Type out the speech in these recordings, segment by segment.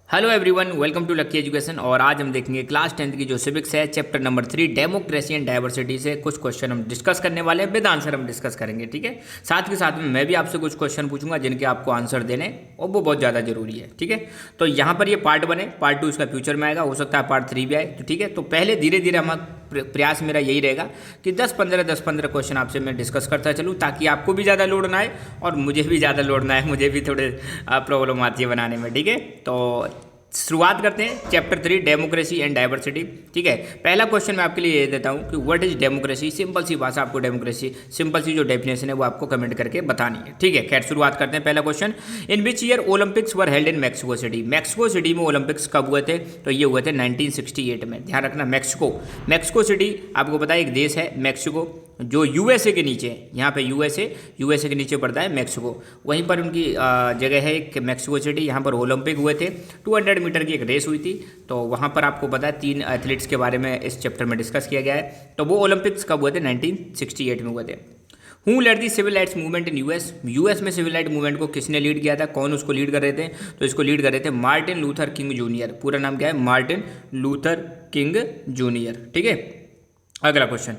Hello everyone, welcome to lucky education. और आज हम देखेंगे क्लास 10th की जो सिविक्स है, chapter number 3 democracy and diversity से कुछ क्वेश्चन हम डिस्कस करने वाले हैं। विद आंसर हम डिस्कस करेंगे, ठीक है। साथ के साथ में मैं भी आपसे कुछ क्वेश्चन पूछूंगा जिनके आपको आंसर देने और वो बहुत ज़्यादा जरूरी है, ठीक है। तो यहाँ पर ये पार्ट 1 है, पार्ट 2 इसका फ्यूचर में आएगा, हो सकता है पार्ट 3 भी आए, तो ठीक है। तो पहले धीरे धीरे हम प्रयास मेरा यही रहेगा कि 10-15 क्वेश्चन आपसे मैं डिस्कस करता चलूँ, ताकि आपको भी ज़्यादा लोड ना आए और मुझे भी ज़्यादा लोड ना आए, मुझे भी थोड़े प्रॉब्लम आती है बनाने में, ठीक है। तो शुरुआत करते हैं चैप्टर 3 डेमोक्रेसी एंड डाइवर्सिटी, ठीक है। पहला क्वेश्चन मैं आपके लिए ये देता हूँ कि व्हाट इज डेमोक्रेसी। सिंपल सी भाषा, आपको डेमोक्रेसी सिंपल सी जो डेफिनेशन है वो आपको कमेंट करके बतानी है, ठीक है। खैर शुरुआत करते हैं। पहला question, in which year Olympics were held in Mexico city. Mexico city में ओलंपिक्स कब हुए थे? तो ये हुए थे 1968 में। ध्यान रखना, मैक्सिको सिटी आपको पता है एक देश है मैक्सिको, जो यूएसए के नीचे है। यहाँ पे यूएसए के नीचे पड़ता है मैक्सिको, वहीं पर उनकी जगह है एक मैक्सिको सिटी। यहाँ पर ओलंपिक हुए थे, 200 मीटर की एक रेस हुई थी। तो वहाँ पर आपको पता है 3 एथलीट्स के बारे में इस चैप्टर में डिस्कस किया गया है। तो वो ओलंपिक्स कब हुए थे? 1968 में हुए थे। Who led the civil rights movement in US में सिविल राइट मूवमेंट को किसने लीड किया था? कौन उसको लीड कर रहे थे? तो इसको लीड कर रहे थे मार्टिन लूथर किंग जूनियर। पूरा नाम क्या है? मार्टिन लूथर किंग जूनियर, ठीक है। अगला question,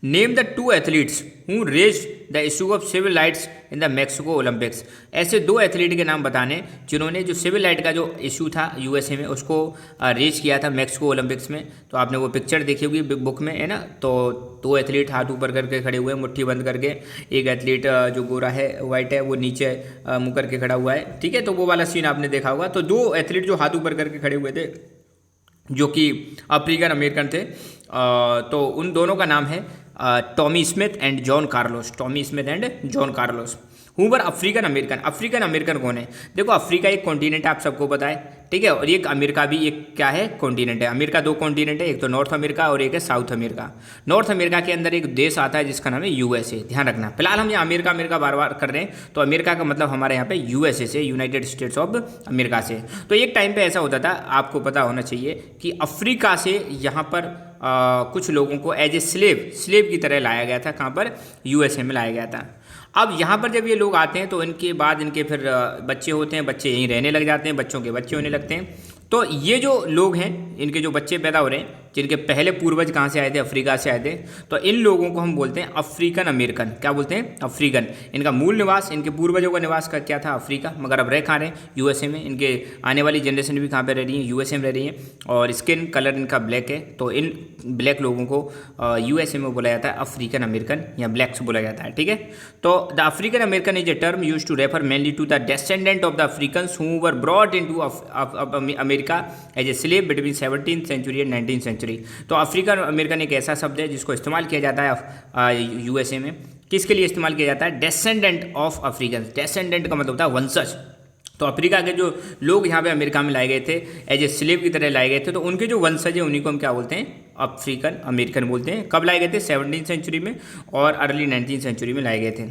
name the 2 athletes who raised the issue of civil rights in the Mexico Olympics. ऐसे 2 एथलीट के नाम बताने जिन्होंने जो सिविल राइट का जो इशू था यूएसए में उसको रेज किया था मैक्सिको ओलंपिक्स में। तो आपने वो पिक्चर देखी होगी बुक में, है ना। तो 2 एथलीट हाथ ऊपर करके खड़े हुए हैं, मुट्ठी बंद करके। एक एथलीट जो गोरा है, वाइट है, वो नीचे मुँह करके खड़ा हुआ है, ठीक है। तो वो वाला सीन आपने देखा होगा। तो 2 एथलीट जो हाथ ऊपर करके खड़े हुए थे, जो कि अफ्रीकन अमेरिकन थे, तो उन दोनों का नाम है Tommy Smith and John Carlos. Hoover African American कौन है? देखो, अफ्रीका एक कॉन्टिनेंट है, आप सबको पता है, ठीक है। और एक अमेरिका भी एक क्या है? कॉन्टिनेंट है। अमेरिका 2 कॉन्टिनेंट है, एक तो नॉर्थ अमेरिका और एक है साउथ अमेरिका। नॉर्थ अमेरिका के अंदर एक देश आता है जिसका नाम है यूएसए। ध्यान रखना, फिलहाल हम यहाँ अमेरिका बार बार कर रहे हैं, तो अमेरिका का मतलब हमारे यहाँ पे यूएसए से, यूनाइटेड स्टेट्स ऑफ अमेरिका से। तो एक टाइम पे ऐसा होता था, आपको पता होना चाहिए, कि अफ्रीका से यहाँ पर कुछ लोगों को एज ए स्लेव की तरह लाया गया था। कहाँ पर? यूएसए में लाया गया था। अब यहाँ पर जब ये लोग आते हैं तो इनके बाद इनके फिर बच्चे होते हैं, बच्चे यहीं रहने लग जाते हैं, बच्चों के बच्चे होने लगते हैं। तो ये जो लोग हैं, इनके जो बच्चे पैदा हो रहे हैं, जिनके पहले पूर्वज कहाँ से आए थे? अफ्रीका से आए थे। तो इन लोगों को हम बोलते हैं अफ्रीकन अमेरिकन। क्या बोलते हैं? अफ्रीकन। इनका मूल निवास, इनके पूर्वजों का निवास का क्या था? अफ्रीका, मगर अब रह कहाँ रहे? यूएसए में। इनके आने वाली जनरेशन भी कहाँ पे रह रही है? यूएसए में रह रही है। और स्किन कलर इनका ब्लैक है। तो इन ब्लैक लोगों को यूएसए में बोला जाता है अफ्रीकन अमेरिकन या ब्लैक्स बोला जाता है, ठीक है। तो the African American is a term use to refer mainly to the descendant of the Africans who were brought into America as a slave between 17th century and 19th century. तो African American एक ऐसा शब्द है जिसको इस्तेमाल किया जाता है यूएसए में। किसके लिए इस्तेमाल किया जाता है? डेसेंडेंट ऑफ अफ्रीकन। डेसेंडेंट का मतलब होता है वंशज। तो अफ्रीका के जो लोग यहाँ पे अमेरिका में लाए गए थे, एज ए स्लेव की तरह लाए गए थे, तो उनके जो वंशज हैं उन्हीं को हम क्या बोलते हैं? अफ्रीकन अमेरिकन बोलते हैं। कब लाए गए थे? 17th सेंचुरी में और अर्ली 19th सेंचुरी में लाए गए थे।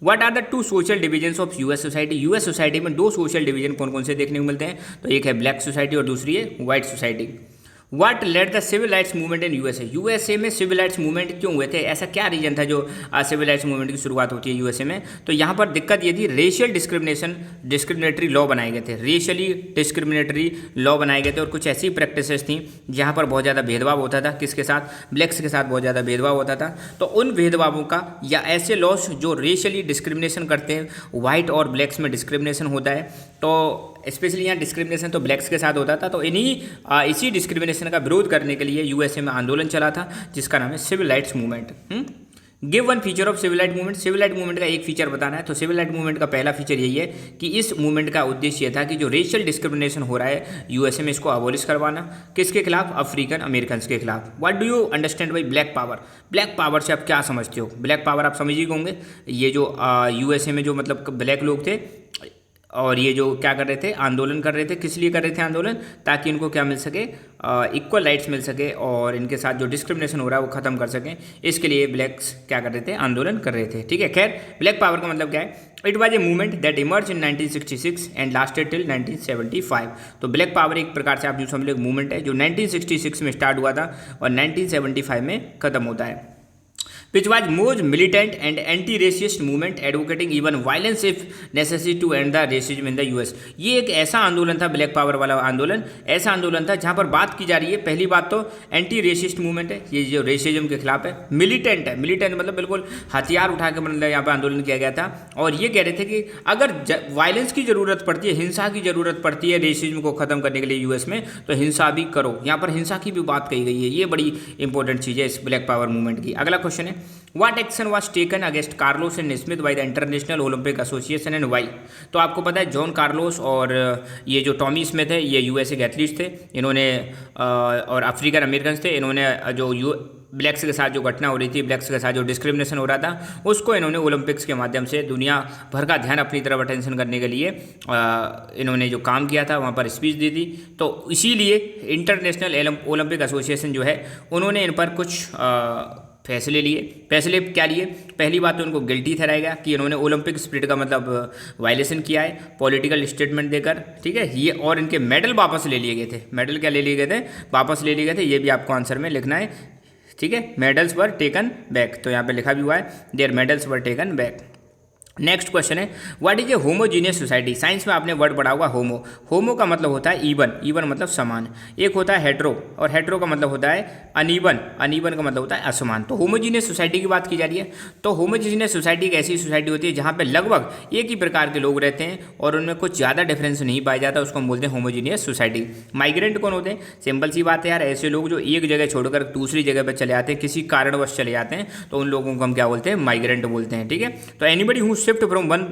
What are the 2 social divisions of US society. US society में 2 सोशल डिवीजन कौन कौन से देखने को मिलते हैं? तो एक है ब्लैक सोसाइटी और दूसरी है white society. What led the civil rights movement in USA. USA में सिविल राइट्स मूवमेंट क्यों हुए थे? ऐसा क्या रीजन था जो सिविल राइट्स मूवमेंट की शुरुआत होती है यूएसए में? तो यहाँ पर दिक्कत ये थी, रेशियल डिस्क्रिमिनेटरी लॉ बनाए गए थे। रेशियली डिस्क्रिमिनेटरी लॉ बनाए गए थे और कुछ ऐसी प्रैक्टिसेस थी जहाँ पर बहुत ज़्यादा भेदभाव होता था। किसके साथ? ब्लैक्स के साथ बहुत ज़्यादा भेदभाव होता था। तो उन भेदभावों का या ऐसे लॉस जो रेशियली डिस्क्रिमिनेशन करते हैं, वाइट और ब्लैक्स में डिस्क्रिमिनेशन होता है, तो स्पेशली यहाँ डिस्क्रिमिनेशन तो ब्लैक्स के साथ होता था। तो इसी डिस्क्रिमिनेशन का विरोध करने के लिए यूएसए में आंदोलन चला था जिसका नाम है civil rights movement. Give one feature of civil right movement. Civil right movement का एक फीचर बताना है। तो सिविल राइट मूवमेंट का पहला फीचर यही है कि इस मूवमेंट का उद्देश्य यह था कि जो रेशियल डिस्क्रिमिनेशन हो रहा है यूएसए में, इसको अबॉलिश करवाना। किसके खिलाफ? अफ्रीकन अमेरिकन के खिलाफ। What do you understand by black power. Black power से आप क्या समझते हो? ब्लैक पावर आप समझ ही होंगे, ये जो यूएसए में जो मतलब ब्लैक लोग थे और ये जो क्या कर रहे थे? आंदोलन कर रहे थे। किस लिए कर रहे थे आंदोलन? ताकि इनको क्या मिल सके? इक्वल राइट्स मिल सके और इनके साथ जो डिस्क्रिमिनेशन हो रहा है वो खत्म कर सकें। इसके लिए ब्लैक्स क्या कर रहे थे? आंदोलन कर रहे थे, ठीक है। खैर, ब्लैक पावर का मतलब क्या है? It was a movement that emerge in 1966 and lasted till 1975। तो ब्लैक पावर एक प्रकार से आप जो समझ लो मूवमेंट है जो 1966 में स्टार्ट हुआ था और 1975 में खत्म होता है। which was most militant and anti-racist movement advocating even violence if necessary to end the racism in the US। ये एक ऐसा आंदोलन था, ब्लैक पावर वाला आंदोलन, ऐसा आंदोलन था जहाँ पर बात की जा रही है, पहली बात तो एंटी रेसिस्ट मूवमेंट है, ये जो रेसिज्म के खिलाफ है, मिलिटेंट है, मिलिटेंट मतलब बिल्कुल हथियार उठा के मतलब यहाँ पर आंदोलन किया गया था, और ये कह रहे थे कि अगर वायलेंस की ज़रूरत पड़ती है, हिंसा की ज़रूरत पड़ती है रेसिज्म को ख़त्म करने के लिए यूएस में, तो हिंसा भी करो। यहाँ पर हिंसा की भी बात कही गई है, ये बड़ी इंपॉर्टेंट चीज़ है इस ब्लैक पावर मूवमेंट की। अगला क्वेश्चन है, what action was taken against Carlos and Smith by the International Olympic Association and why. तो आपको पता है जॉन कार्लोस और ये जो टॉमी स्मिथ है, ये यूएसए के एथलीट्स थे, इन्होंने और अफ्रीकन अमेरिकन थे, इन्होंने जो ब्लैक्स के साथ जो घटना हो रही थी, ब्लैक्स के साथ जो डिस्क्रिमिनेशन हो रहा था, उसको इन्होंने ओलंपिक्स के माध्यम से दुनिया भर का ध्यान अपनी तरफ अटेंशन करने के लिए इन्होंने जो काम किया था, वहाँ पर स्पीच दी थी। तो इसीलिए इंटरनेशनल ओलंपिक एसोसिएशन जो है, उन्होंने इन पर कुछ फैसले लिए। फैसले क्या लिए? पहली बात तो उनको गिल्टी ठहराया गया कि इन्होंने ओलंपिक स्पिरिट का मतलब वायलेशन किया है पॉलिटिकल स्टेटमेंट देकर, ठीक है ये, और इनके मेडल वापस ले लिए गए थे। मेडल क्या ले लिए गए थे? वापस ले लिए गए थे, ये भी आपको आंसर में लिखना है, ठीक है। मेडल्स वर टेकन बैक, तो यहाँ पे लिखा भी हुआ है their medals were taken back. Next question है, what is a homogeneous society. Science में आपने वर्ड पढ़ा होगा होमो। होमो का मतलब होता है इवन, इवन मतलब समान। एक होता है हेट्रो, और हेट्रो का मतलब होता है अनइवन, अनइवन का मतलब होता है असमान। तो होमोजीनियस सोसाइटी की बात की जा रही है। तो होमोजीनियस सोसाइटी एक ऐसी सोसाइटी होती है जहाँ पे लगभग एक ही प्रकार के लोग रहते हैं और उनमें कुछ ज़्यादा डिफरेंस नहीं पाया जाता, उसको हम बोलते हैं होमोजीनियस सोसाइटी। माइग्रेंट कौन होते हैं? सिंपल सी बात है यार, ऐसे लोग जो एक जगह छोड़कर दूसरी जगह पर चले जाते हैं, किसी कारणवश चले जाते हैं, तो उन लोगों को हम क्या बोलते हैं? माइग्रेंट बोलते हैं, ठीक है। तो anybody who shift from one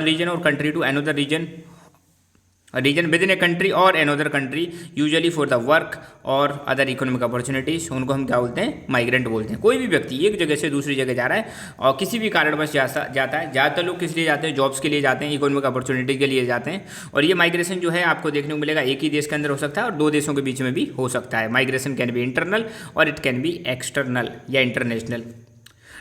region or country to another region within a country or another country usually for the work or other economic opportunities, उनको हम क्या बोलते हैं? माइग्रेंट बोलते हैं। कोई भी व्यक्ति एक जगह से दूसरी जगह जा रहा है और किसी भी कारणवश जाता है। ज़्यादातर लोग किस लिए जाते हैं? जॉब्स के लिए जाते हैं, इकोनॉमिक अपॉर्चुनिटी के लिए जाते हैं। और ये माइग्रेशन जो है आपको देखने को मिलेगा एक ही देश के अंदर हो सकता है और दो देशों के बीच में भी हो सकता है। माइग्रेशन कैन बी इंटरनल और इट कैन बी एक्सटर्नल या इंटरनेशनल।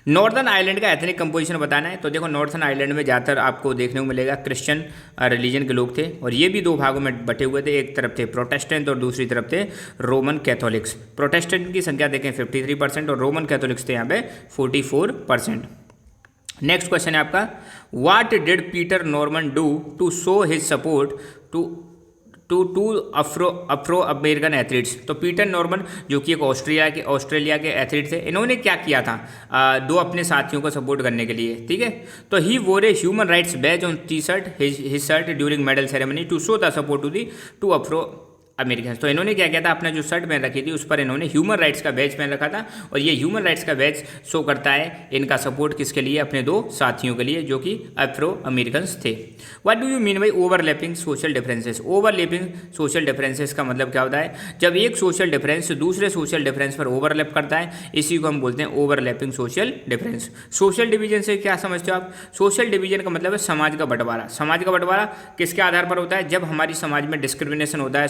नॉर्दर्न आइलैंड का एथनिक कंपोजिशन बताना है। तो देखो नॉर्थर्न आइलैंड में ज़्यादातर आपको देखने को मिलेगा क्रिश्चियन रिलीजन के लोग थे, और ये भी दो भागों में बटे हुए थे, एक तरफ थे प्रोटेस्टेंट और दूसरी तरफ थे रोमन कैथोलिक्स। प्रोटेस्टेंट की संख्या देखें 53% और रोमन कैथोलिक्स थे यहाँ पे 44%। नेक्स्ट क्वेश्चन है आपका, what did Peter Norman do to show his support to Afro American athletes. तो पीटर नॉर्मन जो कि एक ऑस्ट्रेलिया के एथलीट थे, इन्होंने क्या किया था? दो अपने साथियों को सपोर्ट करने के लिए, ठीक है। तो he wore a human rights badge on T shirt his shirt during medal ceremony to show the support to Afro American. तो इन्होंने क्या किया था? अपना जो शर्ट पहन रखी थी उस पर इन्होंने ह्यूमन राइट्स का बैज पहन रखा था, और ये ह्यूमन राइट्स का बैज शो करता है इनका सपोर्ट किसके लिए? अपने दो साथियों के लिए जो कि अफ्रो अमेरिकन थे। What do you mean by overlapping social differences. Overlapping social differences का मतलब क्या होता है? जब एक सोशल डिफरेंस दूसरे सोशल डिफरेंस पर ओवरलैप करता है, इसी को हम बोलते हैं overlapping social difference. Social division से क्या समझते हो आप? सोशल डिवीजन का मतलब है समाज का बंटवारा। समाज का बंटवारा किसके आधार पर होता है? जब हमारी समाज में डिस्क्रिमिनेशन होता है,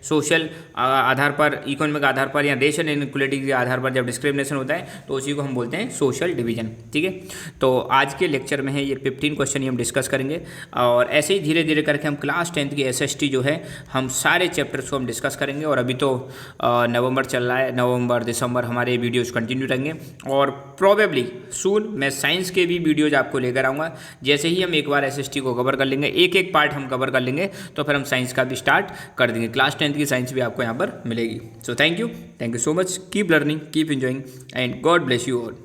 सोशल आधार पर, इकोनॉमिक आधार पर या रेशियल इनइक्वालिटी के आधार पर जब डिस्क्रिमिनेशन होता है, तो उसी को हम बोलते हैं सोशल डिवीजन, ठीक है। तो आज के लेक्चर में है ये 15 क्वेश्चन ही हम डिस्कस करेंगे, और ऐसे ही धीरे धीरे करके हम क्लास 10th की SST जो है हम सारे चैप्टर्स को हम डिस्कस करेंगे। और अभी तो नवंबर चल रहा है, नवंबर दिसंबर हमारे वीडियोज़ कंटिन्यू रहेंगे, और प्रोबेबली सून मैं साइंस के भी वीडियोज़ आपको लेकर आऊँगा। जैसे ही हम एक बार SST को कवर कर लेंगे, एक पार्ट हम कवर कर लेंगे, तो फिर हम साइंस का भी स्टार्ट कर देंगे। क्लास 10th की साइंस भी आपको यहाँ पर मिलेगी। So thank you so much, keep learning, keep enjoying and God bless you all.